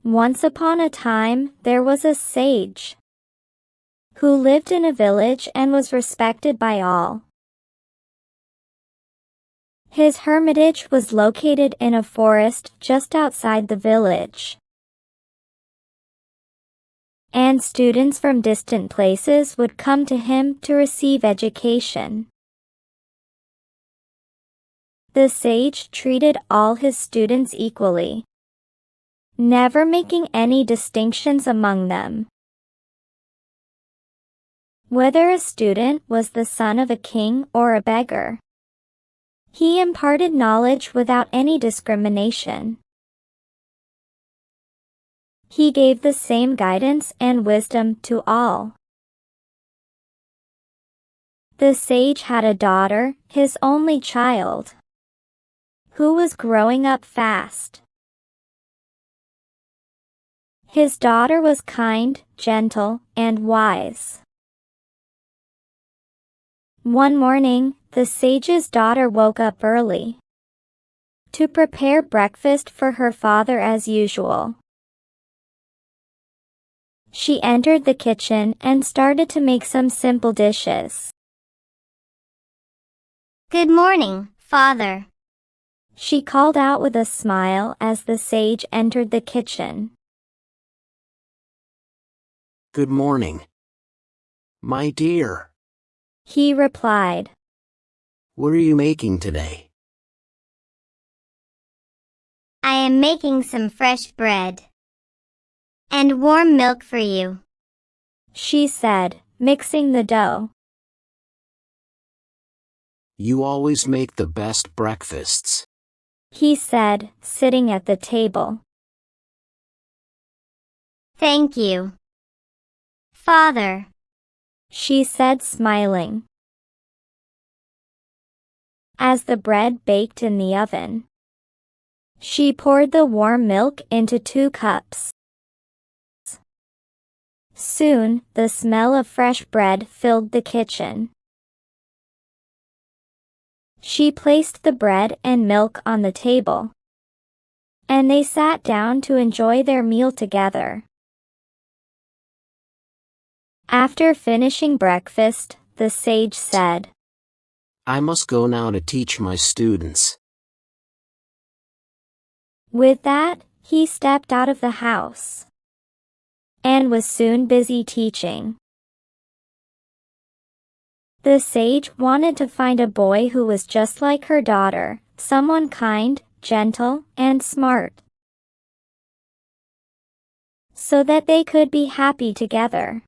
Once upon a time, there was a sage who lived in a village and was respected by all. His hermitage was located in a forest just outside the village, and students from distant places would come to him to receive education. The sage treated all his students equally, never making any distinctions among them. Whether a student was the son of a king or a beggar, he imparted knowledge without any discrimination. He gave the same guidance and wisdom to all. The sage had a daughter, his only child, who was growing up fast. His daughter was kind, gentle, and wise. One morning, the sage's daughter woke up early to prepare breakfast for her father as usual. She entered the kitchen and started to make some simple dishes. "Good morning, Father," she called out with a smile as the sage entered the kitchen. "Good morning, my dear," he replied. "What are you making today?" "I am making some fresh bread and warm milk for you," she said, mixing the dough. "You always make the best breakfasts," he said, sitting at the table. "Thank you, Father," she said, smiling. As the bread baked in the oven, she poured the warm milk into 2 cups. Soon, the smell of fresh bread filled the kitchen. She placed the bread and milk on the table, and they sat down to enjoy their meal together. After finishing breakfast, the sage said, "I must go now to teach my students." With that, he stepped out of the house and was soon busy teaching. The sage wanted to find a boy who was just like her daughter, someone kind, gentle, and smart, so that they could be happy together.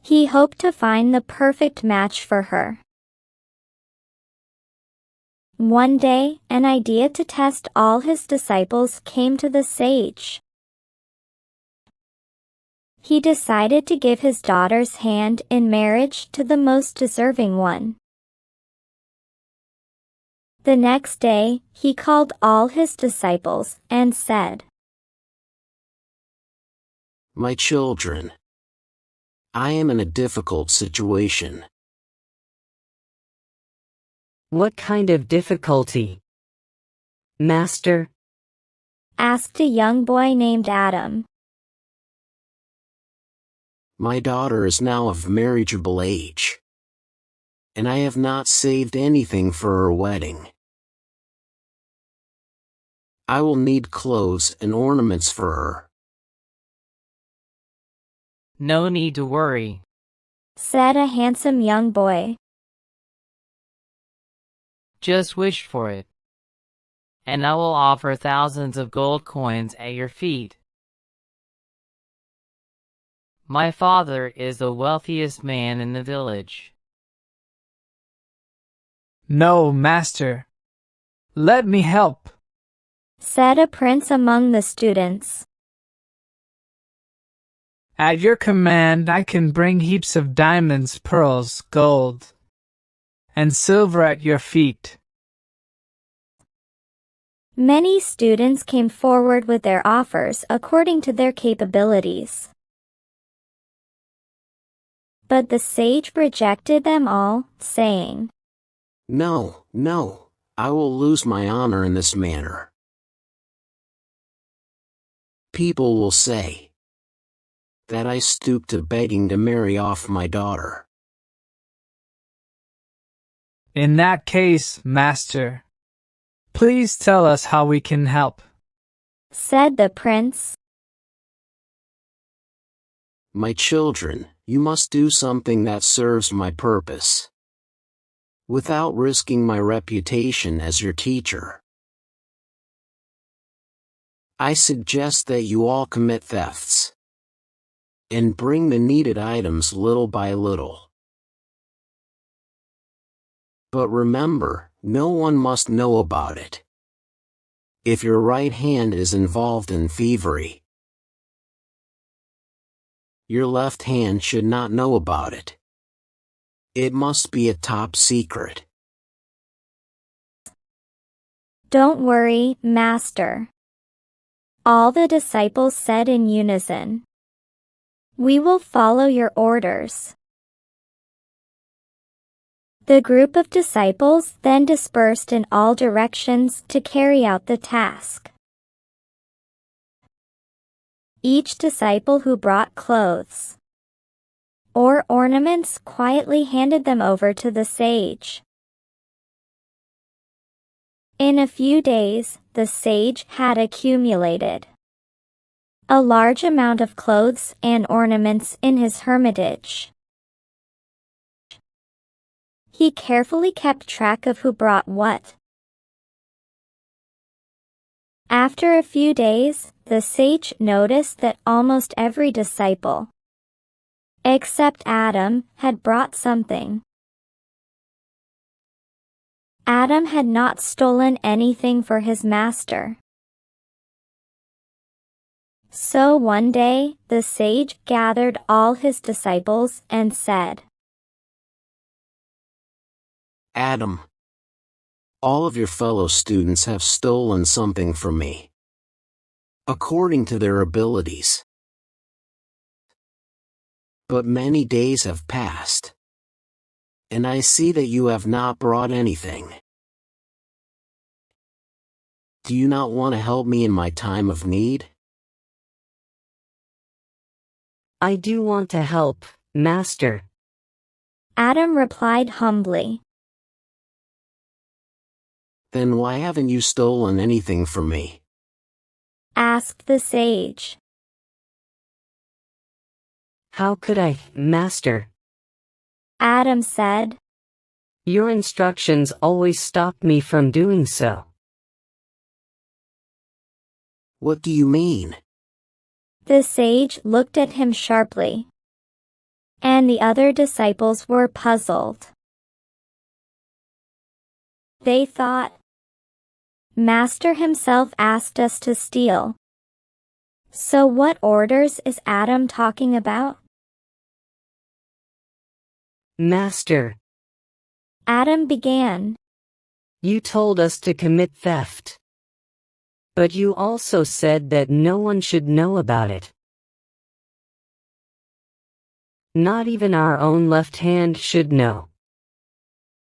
He hoped to find the perfect match for her. One day, an idea to test all his disciples came to the sage. He decided to give his daughter's hand in marriage to the most deserving one. The next day, he called all his disciples and said, "My children, I am in a difficult situation." "What kind of difficulty, Master?" asked a young boy named Adam. "My daughter is now of marriageable age, and I have not saved anything for her wedding. I will need clothes and ornaments for her." "No need to worry," said a handsome young boy. "Just wish for it, and I will offer thousands of gold coins at your feet. My father is the wealthiest man in the village." "No, Master. Let me help," said a prince among the students. "At your command I can bring heaps of diamonds, pearls, gold, and silver at your feet." Many students came forward with their offers according to their capabilities. But the sage rejected them all, saying, "No, no, I will lose my honor in this manner. people will say that I stooped to begging to marry off my daughter. In that case, Master, please tell us how we can help, said the prince. My children, you must do something that serves my purpose, without risking my reputation as your teacher. I suggest that you all commit thefts, and bring the needed items little by little. But remember, no one must know about it. If your right hand is involved in thievery, your left hand should not know about it. It must be a top secret. Don't worry, Master, all the disciples said in unison. We will follow your orders. The group of disciples then dispersed in all directions to carry out the task. Each disciple who brought clothes or ornaments quietly handed them over to the sage. In a few days, the sage had accumulated a large amount of clothes and ornaments in his hermitage. He carefully kept track of who brought what. After a few days, the sage noticed that almost every disciple, except Adam, had brought something. Adam had not stolen anything for his master. So one day, the sage gathered all his disciples and said, Adam, all of your fellow students have stolen something from me, according to their abilities. But many days have passed, and I see that you have not brought anything. Do you not want to help me in my time of need? I do want to help, Master. Adam replied humbly. Then why haven't you stolen anything from me? Asked the sage. How could I, Master? Adam said. Your instructions always stop me from doing so. What do you mean? The sage looked at him sharply, and the other disciples were puzzled. They thought, Master himself asked us to steal. So what orders is Adam talking about? Master, Adam began. you told us to commit theft. But you also said that no one should know about it. Not even our own left hand should know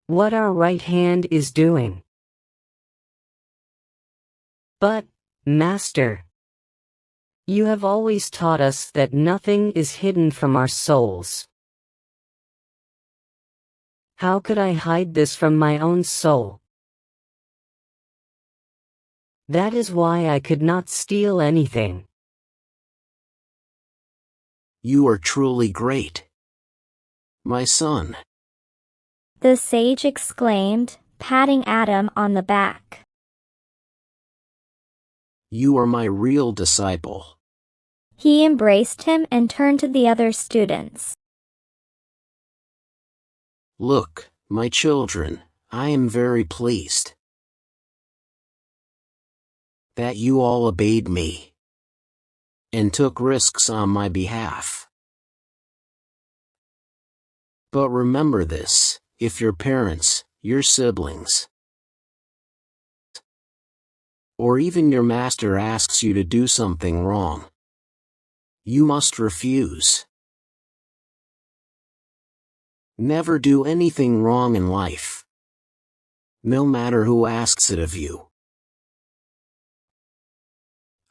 what our right hand is doing. But, Master, you have always taught us that nothing is hidden from our souls. How could I hide this from my own soul? That is why I could not steal anything. You are truly great, my son. The sage exclaimed, patting Adam on the back. You are my real disciple. He embraced him and turned to the other students. Look, my children, I am very pleased that you all obeyed me and took risks on my behalf. But remember this, if your parents, your siblings, or even your master asks you to do something wrong, you must refuse. Never do anything wrong in life, no matter who asks it of you.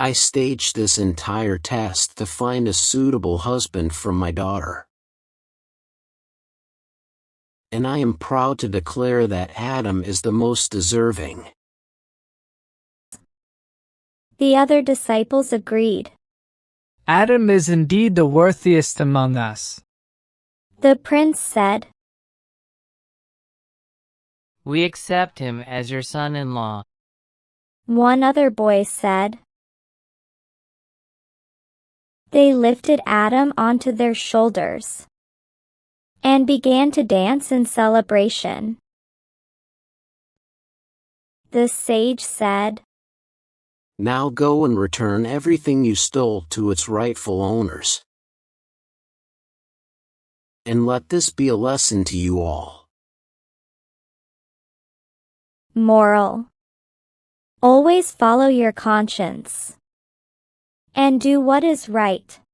I staged this entire test to find a suitable husband for my daughter. And I am proud to declare that Adam is the most deserving. The other disciples agreed. Adam is indeed the worthiest among us. The prince said, We accept him as your son-in-law. One other boy said. They lifted Adam onto their shoulders and began to dance in celebration. The sage said, Now go and return everything you stole to its rightful owners. And let this be a lesson to you all. Moral: always follow your conscience and do what is right.